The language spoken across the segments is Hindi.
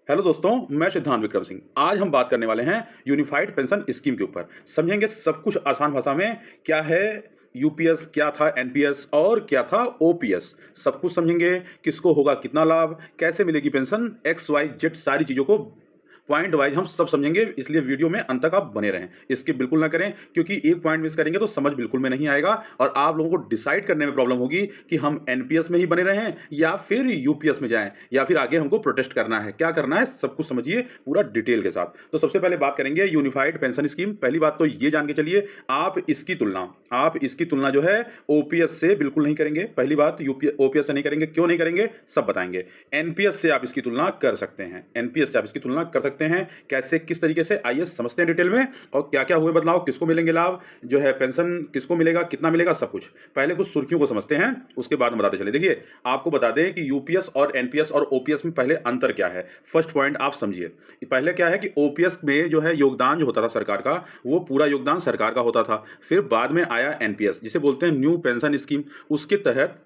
हेलो दोस्तों, मैं सिद्धांत विक्रम सिंह। आज हम बात करने वाले हैं यूनिफाइड पेंशन स्कीम के ऊपर। समझेंगे सब कुछ आसान भाषा में। क्या है यूपीएस, क्या था एनपीएस और क्या था ओपीएस, सब कुछ समझेंगे। किसको होगा कितना लाभ, कैसे मिलेगी पेंशन, एक्स वाई जेड सारी चीज़ों को पॉइंट वाइज हम सब समझेंगे। इसलिए वीडियो में अंत तक आप बने रहें, स्किप बिल्कुल ना करें, क्योंकि एक पॉइंट मिस करेंगे तो समझ बिल्कुल में नहीं आएगा और आप लोगों को डिसाइड करने में प्रॉब्लम होगी कि हम एनपीएस में ही बने रहें या फिर यूपीएस में जाएं या फिर आगे हमको प्रोटेस्ट करना है, क्या करना है, सब कुछ समझिए पूरा डिटेल के साथ। तो सबसे पहले बात करेंगे यूनिफाइड पेंशन स्कीम। पहली बात तो ये जान के चलिए, आप इसकी तुलना जो है ओपीएस से बिल्कुल नहीं करेंगे। पहली बात, ओपीएस से नहीं करेंगे। क्यों नहीं करेंगे सब बताएंगे। एनपीएस से आप इसकी तुलना कर सकते हैं, एनपीएस से आप इसकी तुलना कर सकते हैं। कैसे, किस तरीके से, आइए समझते हैं डिटेल में। और क्या क्या हुए बदलाव, किसको मिलेंगे लाभ, जो है पेंशन किसको मिलेगा, कितना मिलेगा, सब कुछ। पहले कुछ सुर्खियों को समझते हैं, उसके बाद हम बताते चले। देखिए, आपको बता दें कि यूपीएस और एनपीएस और ओपीएस में पहले अंतर क्या है। फर्स्ट पॉइंट आप समझिए। पहले क्या है कि ओपीएस में जो है योगदान जो होता था सरकार का, वो पूरा योगदान सरकार का होता था। फिर बाद में आया एनपीएस, जिसे बोलते हैं न्यू पेंशन स्कीम। उसके तहत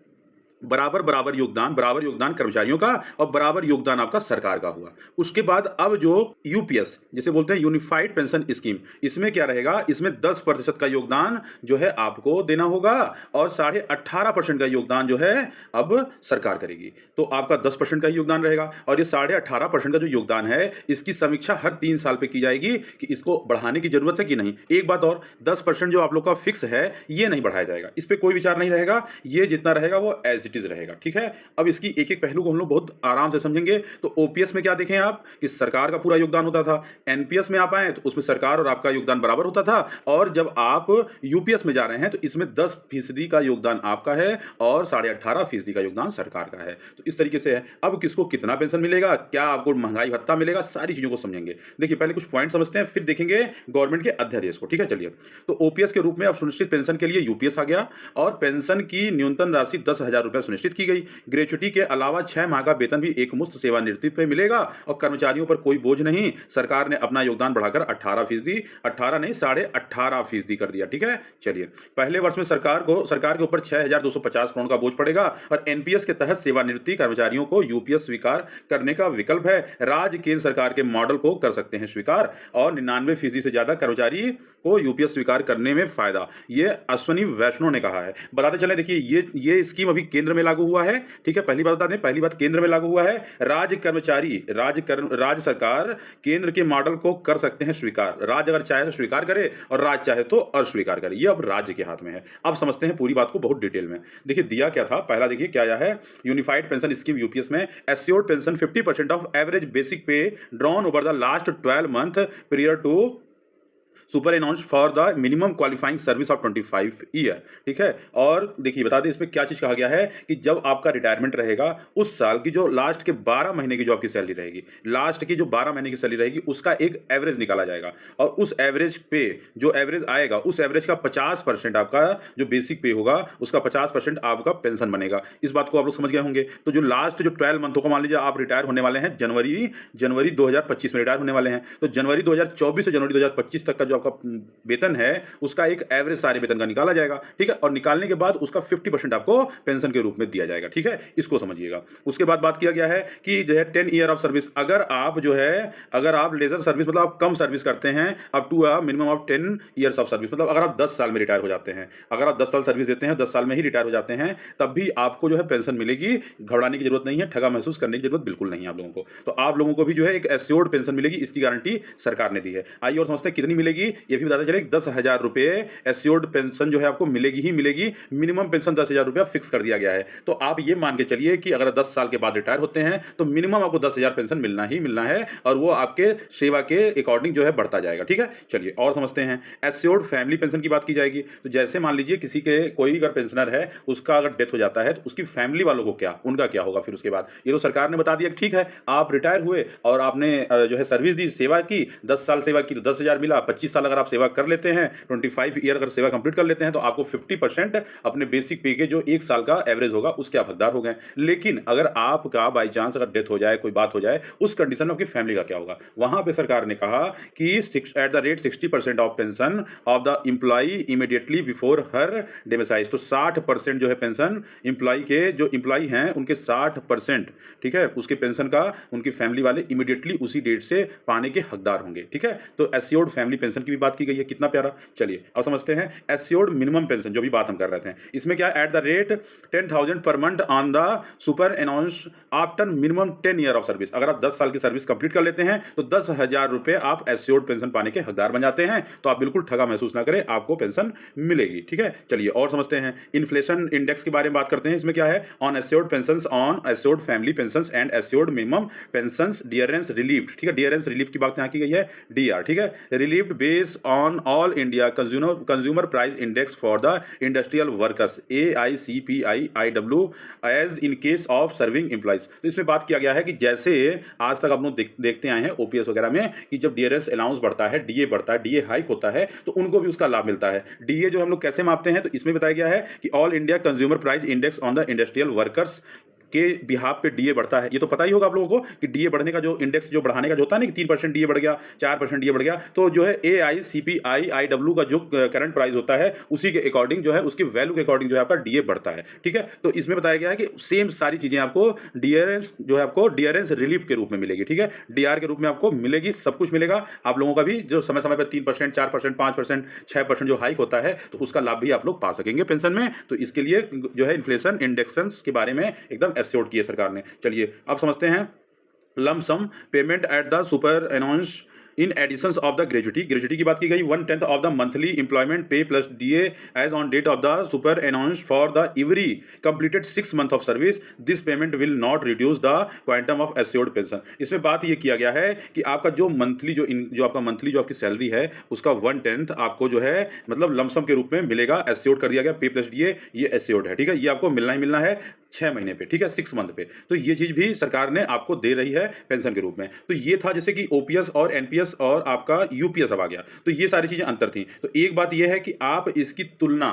बराबर बराबर योगदान कर्मचारियों का और बराबर योगदान आपका सरकार का हुआ। उसके बाद अब जो यूपीएस, जिसे बोलते हैं यूनिफाइड पेंशन स्कीम, इसमें क्या रहेगा, इसमें 10% का योगदान जो है आपको देना होगा और 18.5% का योगदान जो है अब सरकार करेगी। तो आपका 10% का ही योगदान रहेगा और ये 18.5% का जो योगदान है, इसकी समीक्षा हर 3 साल पे की जाएगी कि इसको बढ़ाने की जरूरत है कि नहीं। एक बात और, 10% जो आप लोग का फिक्स है, ये नहीं बढ़ाया जाएगा, इस पर कोई विचार नहीं रहेगा। ये जितना रहेगा वो एज इट इज रहेगा, ठीक है। अब इसकी एक एक पहलू को हम लोग बहुत आराम से समझेंगे। तो ओपीएस में क्या देखें आप कि सरकार का पूरा योगदान होता था। एनपीएस में आप आए तो उसमें सरकार और आपका योगदान बराबर होता था। और जब आप यूपीएस में जा रहे हैं तो इसमें 10% का योगदान आपका है और 18.5% का योगदान सरकार का है। तो इस तरीके से है। अब किसको कितना पेंशन मिलेगा, क्या आपको महंगाई भत्ता मिलेगा, सारी चीजों को समझेंगे। देखिए, पहले कुछ पॉइंट समझते हैं, फिर देखेंगे गवर्नमेंट के अध्यादेश को, ठीक है। चलिए, तो ओपीएस के रूप में अब सुनिश्चित पेंशन के लिए यूपीएस आ गया और पेंशन की न्यूनतम राशि 10,000 रुपए सुनिश्चित की गई। ग्रेचुटी के अलावा 6 माह का वेतन भी एक मुश्त सेवानिवृत्ति पे मिलेगा और कर्मचारियों पर कोई बोझ नहीं। सरकार ने अपना योगदान बढ़ाकर 18%, 18 नहीं 18.5% कर दिया, ठीक है। चलिए, पहले वर्ष में सरकार के ऊपर 6,250 करोड़ का बोझ पड़ेगा और एनपीएस के तहत सेवानिवृत्ति कर्मचारियों को यूपीएस स्वीकार करने का विकल्प है। राज्य केंद्र सरकार के मॉडल को कर सकते हैं स्वीकार और 99% से ज्यादा कर्मचारी को यूपीएस स्वीकार करने में फायदा, ये अश्वनी वैष्णव ने कहा है। बताते चले, देखिए ये स्कीम अभी केंद्र में लागू हुआ है, ठीक है। पहली बात बता दें, पहली बात केंद्र में लागू हुआ है। राज्य सरकार केंद्र के मॉडल को कर सकते हैं स्वीकार। राज्य अगर चाहे तो स्वीकार करे और राज्य चाहे तो अस्वीकार करे, ये अब राज्य के हाथ में है। अब समझते हैं पूरी बात को बहुत डिटेल में। देखिए, दिया क्या था, पहला देखिए क्या आया है। यूनिफाइड पेंशन स्कीम यूपीएस में assured pension 50% of average basic pay drawn over the last 12 month period to superannuation for the minimum qualifying service of 25 year, ठीक है। और देखिए, बता दें इसमें क्या चीज कहा गया है कि जब आपका रिटायरमेंट रहेगा, उस साल की जो लास्ट के 12 महीने की जो आपकी सैलरी रहेगी, लास्ट की जो 12 महीने की सैलरी रहेगी, उसका एक एवरेज निकाला जाएगा और उस एवरेज पे जो एवरेज आएगा, उस एवरेज का 50% आपका जो बेसिक पे होगा, उसका 50% आपका पेंशन बनेगा। इस बात को आप लोग समझ गए होंगे। तो जो लास्ट जो 12 मंथों का, मान लीजिए आप रिटायर होने वाले हैं जनवरी 2025 में रिटायर होने वाले हैं, तो जनवरी 2024 से जनवरी 2025 तक का जो आपका वेतन है, उसका एक एवरेज सारे वेतन का निकाला जाएगा, ठीक है। और निकालने के बाद उसका 50% आपको पेंशन के रूप में दिया जाएगा, ठीक है। इसको समझिएगा। उसके बाद बात किया गया है कि जो है 10 ईयर ऑफ सर्विस, अगर आप लेजर सर्विस, मतलब आप कम सर्विस करते हैं, up to a minimum of 10 years of service, मतलब अगर आप 10 साल में रिटायर हो जाते हैं, अगर आप 10 साल सर्विस देते हैं, 10 साल में ही रिटायर हो जाते हैं, तब भी आपको जो है पेंशन मिलेगी। घबराने की जरूरत नहीं है, ठगा महसूस करने की जरूरत बिल्कुल नहीं है आप लोगों को। तो आप लोगों को भी जो है एक एश्योर्ड पेंशन मिलेगी, इसकी गारंटी सरकार ने दी है। आइए और समझते हैं कितनी मिलेगी, ये भी बताते चले। 10,000 रुपए एश्योर्ड पेंशन जो है आपको मिलेगी ही मिलेगी। मिनिमम पेंशन 10,000 रुपया फिक्स कर दिया गया है। तो आप ये मान के चलिए कि अगर 10 साल के बाद रिटायर होते हैं तो मिनिमम आपको 10,000 पेंशन मिलना ही मिलना है और वो आपके सेवा के अकॉर्डिंग जो है बढ़ता जाएगा, ठीक है। चलिए और समझते हैं। एश्योर्ड फैमिली पेंशन की बात की जाएगी। तो जैसे मान लीजिए किसी के कोई अगर पेंशनर है, उसका अगर डेथ हो जाता है, तो उसकी फैमिली वालों को उनका क्या होगा फिर उसके बाद। ये तो सरकार ने बता दिया, ठीक है। आप रिटायर हुए और आपने जो है सर्विस दी, सेवा की, 10 साल सेवा की तो 10,000 मिला, 25 25 साल अगर आप सेवा कर लेते हैं, 25 ईयर अगर सेवा कंप्लीट कर लेते हैं, तो आपको 50% अपने बेसिक पे के जो 1 साल का एवरेज होगा उसके आप हकदार हो गए। लेकिन अगर आपका बाय चांस अगर डेथ हो जाए, कोई बात हो जाए, उस कंडीशन में आपकी फैमिली का क्या होगा? वहां पे सरकार ने कहा कि at the rate 60% of pension of the employee immediately before her demise. तो 60% जो है पेंशन एम्प्लॉई के, जो एम्प्लॉई हैं उनके 60%, ठीक है, उसके पेंशन का उनकी फैमिली वाले इमीडिएटली उसी डेट से पाने के हकदार होंगे। ठीक है, तो एस्योर्ड फैमिली पेंशन की भी बात की गई है। कितना प्यारा। चलिए अब समझते हैं एस्योर्ड मिनिमम पेंशन, जो भी बात हम कर रहे थे। इसमें क्या, eight the rate 10,000 per month on the super announce after minimum 10 year of service. अगर आप 10 साल की सर्विस कंप्लीट कर लेते हैं तो 10,000 रुपए आप एस्योर्ड पेंशन पाने के हकदार बन जाते हैं। तो आप बिल्कुल ठगा महसूस ना करें, आपको पेंशन मिलेगी। ठीक है, चलिए और समझते हैं इन्फ्लेशन इंडेक्स के बारे में बात करते हैं। इसमें क्या है, on assured pension, on assured family pension and assured minimum pension dearness relief. ठीक है, डियरेंस रिलीफ की बात यहाँ की गई है, डीआर। ठीक है, relief based on all India consumer price index for the industrial workers AICPI-IW as in case of serving employees. तो इसमें बात किया गया है कि जैसे आज तक आप लोग देखते आए हैं ओपीएस वगैरह में कि जब डीआरएस अलाउंस बढ़ता है, डीए बढ़ता है, डीए हाइक होता है, तो उनको भी उसका लाभ मिलता है। डीए जो हम लोग कैसे मापते हैं, तो इसमें बताया गया है कि all India consumer price index on the industrial workers के बिहाफ पे डीए बढ़ता है। ये तो पता ही होगा आप लोगों को कि डीए बढ़ने का जो इंडेक्स जो बढ़ाने का जो होता है ना कि 3% डीए बढ़ गया, 4% डीए बढ़ गया, तो जो है AICPI-IW का जो करंट प्राइस होता है उसी के अकॉर्डिंग जो है, उसकी वैल्यू के अकॉर्डिंग जो है आपका डीए बढ़ता है। ठीक है, तो इसमें बताया गया है कि सेम सारी चीजें आपको डीआरएस जो है आपको डीआरएस रिलीफ के रूप में मिलेगी। ठीक है, डीआर के रूप में आपको मिलेगी, सब कुछ मिलेगा आप लोगों का भी, जो समय समय पर 3%, 4%, 5%, 6% जो हाइक होता है, तो उसका लाभ भी आप लोग पा सकेंगे पेंशन में। तो इसके लिए जो है इन्फ्लेशन इंडेक्शन के बारे में एकदम एश्योर्ड किया सरकार ने। चलिए अब समझते हैं lump sum payment at the superannuation in addition of the gratuity. Gratuity की बात की गई 1/10 of the monthly employment pay plus DA as on date of the superannuation for the every completed 6 month of service. This payment will not reduce the quantum of assured pension. इसमें बात ये किया गया है कि आपका जो मंथली जो आपका मंथली जो आपकी सैलरी है उसका 1/10 आपको जो है मतलब लमसम के रूप में मिलेगा, एस्योर्ड कर दिया गया, पे प्लस डीए ये एस्योर्ड है। ठीक है, ये आपको मिलना ही मिलना है 6 महीने पे। ठीक है, 6 मंथ पे। तो ये चीज भी सरकार ने आपको दे रही है पेंशन के रूप में। तो ये था जैसे कि ओपीएस और एनपीएस और आपका यूपीएस अब आ गया। तो ये सारी चीजें अंतर थी। तो एक बात ये है कि आप इसकी तुलना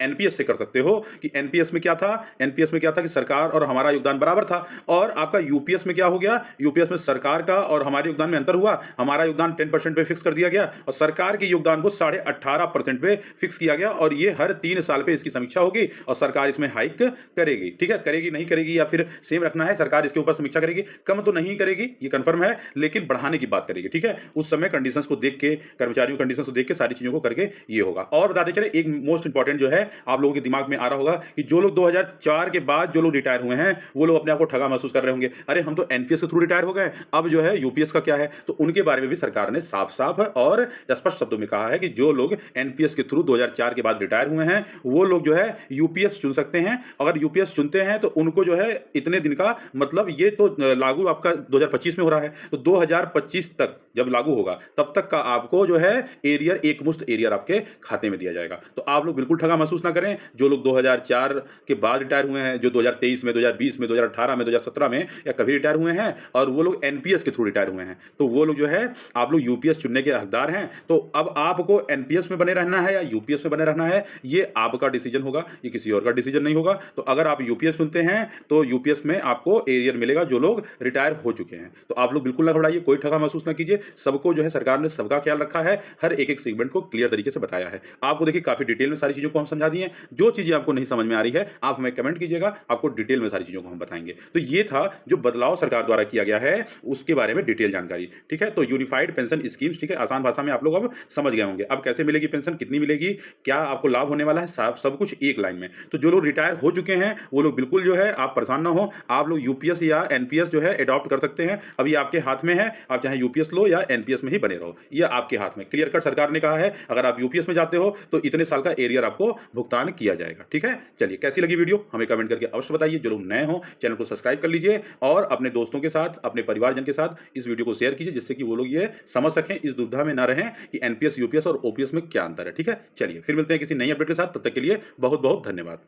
एनपीएस से कर सकते हो कि एनपीएस में क्या था, एनपीएस में क्या था कि सरकार और हमारा योगदान बराबर था। और आपका यूपीएस में क्या हो गया, यूपीएस में सरकार का और हमारे योगदान में अंतर हुआ। हमारा योगदान 10% पे फिक्स कर दिया गया और सरकार के योगदान को 18.5% पे फिक्स किया गया। और ये हर 3 साल पे इसकी समीक्षा होगी और सरकार इसमें हाइक करेगी। ठीक है, करेगी नहीं करेगी या फिर सेम रखना है, सरकार इसके ऊपर समीक्षा करेगी। कम तो नहीं करेगी, ये कंफर्म है, लेकिन बढ़ाने की बात करेगी। ठीक है, उस समय कंडीशंस को देख के, कर्मचारियों कंडीशंस को देख के सारी चीजों को करके ये होगा। और बताते चले एक मोस्ट इंपॉर्टेंट जो है आप लोगों के दिमाग में आ रहा होगा कि जो लोग 2004 के बाद जो लोग रिटायर हुए हैं वो लोग अपने आप को ठगा महसूस कर रहे होंगे। अरे हम तो एनपीएस के थ्रू रिटायर हो गए, अब जो है यूपीएस का क्या है। तो उनके बारे में भी सरकार ने साफ साफ और स्पष्ट शब्दों में कहा है कि जो लोग एनपीएस के थ्रू 2004 के बाद रिटायर हुए हैं वो लोग जो है यूपीएस चुन सकते हैं। अगर यूपीएस चुनते हैं तो उनको जो है इतने दिन का मतलब ये तो लागू आपका 2025 में हो रहा है, तो 2025 तक जब लागू होगा तब तक का आपको जो है एरियर एकमुश्त एरियर आपके खाते में दिया जाएगा। तो आप लोग बिल्कुल ठगा महसूस ना करें। जो लोग 2004 के बाद रिटायर हुए हैं, जो 2023 में, 2020 में, 2018 में, 2017 में या कभी रिटायर हुए हैं और वो लोग एनपीएस के थ्रू रिटायर हुए हैं, तो वो लोग जो है आप लोग यूपीएस चुनने के हकदार हैं। तो अब आपको एनपीएस में बने रहना है या यूपीएस में बने रहना है, ये आपका डिसीजन होगा, ये किसी और का डिसीजन नहीं होगा। तो अगर आप यूपीएस चुनते हैं तो यूपीएस में आपको एरियर मिलेगा जो लोग रिटायर हो चुके हैं। तो आप लोग बिल्कुल ना घबराइए, कोई ठगा महसूस ना कीजिए। सबको जो है सरकार ने सबका ख्याल रखा है, हर एक सेगमेंट को क्लियर तरीके से बताया है। आपको देखिए काफी डिटेल में सारी चीजों को हम समझा दिए। जो चीजें आपको नहीं समझ में आ रही है आप हमें कमेंट कीजिएगा, आपको डिटेल में सारी चीजों को हम बताएंगे। तो ये था जो बदलाव सरकार द्वारा किया गया है उसके बारे में डिटेल जानकारी। ठीक है, तो यूनिफाइड पेंशन स्कीम्स, ठीक है, आसान भाषा में आप लोग अब समझ गए होंगे। अब कैसे मिलेगी पेंशन, कितनी मिलेगी, क्या आपको लाभ होने वाला है, सब कुछ एक लाइन में। तो जो लोग रिटायर हो चुके हैं वो लोग बिल्कुल जो है आप परेशान ना हो, आप लोग यूपीएस या एनपीएस जो है अडॉप्ट कर सकते हैं। अभी आपके हाथ में है, आप चाहे यूपीएस लो या एनपीएस में ही बने रहो, ये आपके हाथ में। क्लियर कट सरकार ने कहा है अगर आप यूपीएस में जाते हो तो इतने साल का एरियर आपको भुगतान किया जाएगा। ठीक है, चलिए कैसी लगी वीडियो हमें कमेंट करके अवश्य बताइए। जो लोग नए हो चैनल को सब्सक्राइब कर लीजिए और अपने दोस्तों के साथ, अपने परिवारजन के साथ इस वीडियो को शेयर कीजिए जिससे कि वो लोग ये समझ सकें, इस दुविधा में ना रहें कि एनपीएस, यूपीएस और ओपीएस में क्या अंतर है। ठीक है, चलिए फिर मिलते हैं किसी नई अपडेट के साथ, तब तक के लिए बहुत बहुत धन्यवाद।